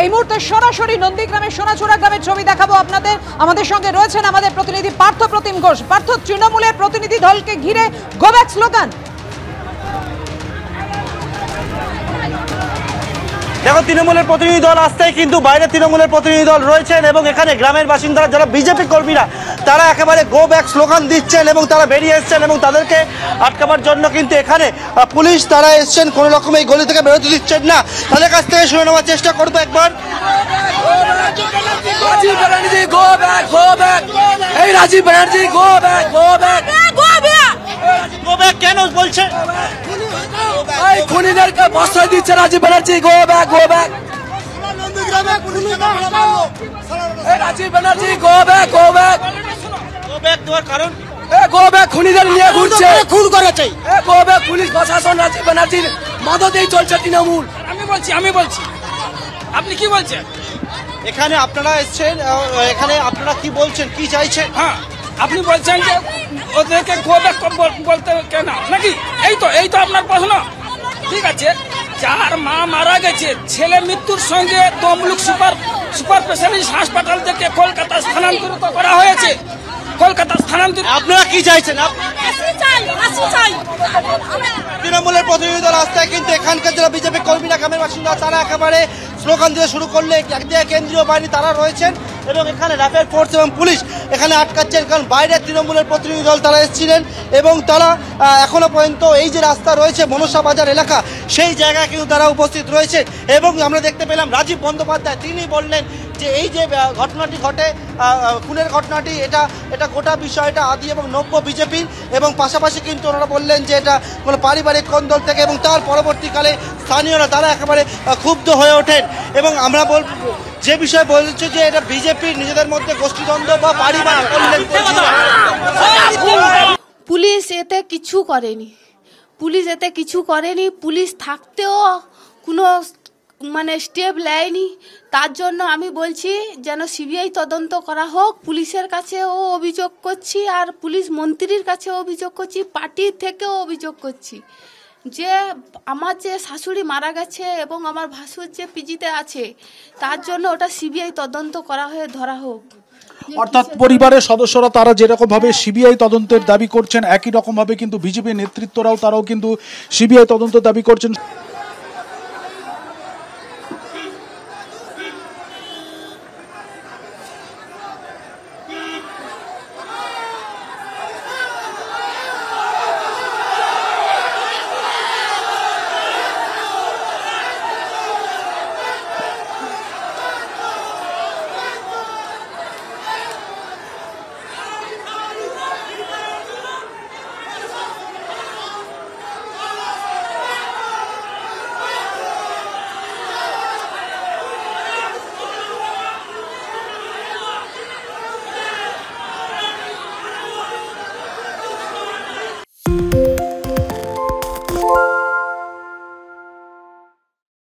এই মুহূর্তে সরাসরি নন্দীগ্রামের সোনাচূড়া গ্রামের ছবি দেখাবো আপনাদের। আমাদের সঙ্গে রয়েছেন আমাদের প্রতিনিধি পার্থ প্রতিম ঘোষ। পার্থ, তৃণমূলের প্রতিনিধি দলকে ঘিরে গো ব্যাক স্লোগান। দেখো, তৃণমূলের প্রতিনিধি দল আসতেই কিন্তু বাইরে তৃণমূলের প্রতিনিধি দল রয়েছেন এবং এখানে গ্রামের বাসিন্দারা যারা বিজেপি কর্মীরা তারা একেবারে গো ব্যাক স্লোগান দিচ্ছেন এবং তারা বেরিয়ে এসছেন এবং তাদেরকে আটকাবার জন্য কিন্তু এখানে পুলিশ তারা এসছেন, কোনো রকম এই গলি থেকে বেরোতে দিচ্ছেন না। তাদের কাছ থেকে শুনে নেওয়ার চেষ্টা করবো একবার। Rajib Banerjee go back, go back. এই Rajib Banerjee go back, go back, go back. Go back কেন বলছে? এই খুনিদেরকে প্রশ্রয় দিচ্ছে Rajib Banerjee, go back, go back. এই Rajib Banerjee go back, go back. Go back দেওয়ার কারণ? গো ব্যাক খুনিদের নিয়ে ঘুরছে, খুন করেছে। গো ব্যাক পুলিশ প্রশাসন রাজীব ব্যানার্জির মদতেই চলছে তৃণমূল। আমি বলছি আপনি কি বলছেন? এখানে আপনারা এসছেন, এখানে আপনারা কি বলছেন, কি চাইছেন? হ্যাঁ, আপনি বলছেন যে ওদেরকে গো ব্যাক বলতে কেন নাকি? এই তো আপনার প্রশ্ন। ঠিক আছে, যার মা মারা গেছে, ছেলে মৃত্যুর সঙ্গে তমলুক সুপার স্পেশালিস্ট হাসপাতাল থেকে কলকাতা স্থানান্তরিত করা হয়েছে। কলকাতা স্থানান্তরিত। আপনারা কি চাইছেন? তৃণমূলের প্রতিনিধি দল আসতে কিন্তু এখানকার যারা বিজেপি কর্মীরা, গ্রামের বাসিন্দা, তারা একেবারে স্লোগান দিয়ে শুরু করলে একদিকে কেন্দ্রীয় বাহিনী তারা রয়েছেন এবং এখানে র্যাপিড ফোর্স এবং পুলিশ এখানে আটকাচ্ছেন, কারণ বাইরে তৃণমূলের প্রতিনিধি দল তারা এসেছিলেন এবং তারা এখনো পর্যন্ত এই যে রাস্তা রয়েছে মনসা বাজার এলাকা, সেই জায়গায় কিন্তু তারা উপস্থিত রয়েছে। এবং আমরা দেখতে পেলাম রাজীব বন্দ্যোপাধ্যায়, তিনি বললেন যে এই যে ঘটনাটি ঘটে, খুনের ঘটনাটি, এটা গোটা বিষয়টা আদি এবং নব্য বিজেপির, এবং পাশাপাশি কিন্তু ওনারা বললেন যে এটা কোনো পারিবারিক কোন্দল থেকে, এবং তার পরবর্তীকালে স্থানীয়রা তারা একেবারে ক্ষুব্ধ হয়ে ওঠেন। এবং আমরা যে বিষয়ে বলছি যে এটা বিজেপির নিজেদের মধ্যে গোষ্ঠীদ্বন্দ্ব বা পারিবারিক কোন্দল। পুলিশ এতে কিছু করেনি, পুলিশ থাকতেও কোনো স্টেপ নেয়নি। তার জন্য আমি বলছি যেন সিবিআই তদন্ত করা হোক। পুলিশের কাছেও অভিযোগ করছি, আর পুলিশ মন্ত্রীর কাছেও অভিযোগ করছি, পার্টির থেকেও অভিযোগ করছি যে আমার যে শাশুড়ি মারা গেছে এবং আমার ভাসুর যে পিজিতে আছে, তার জন্য ওটা সিবিআই তদন্ত করা হয়ে ধরা হোক। অর্থাৎ পরিবারের সদস্যরা তারা যেরকম ভাবে সিবিআই তদন্তের দাবি করছেন, একই রকম ভাবে কিন্তু বিজেপি নেতৃত্বরাও তারাও কিন্তু সিবিআই তদন্ত দাবি করছেন।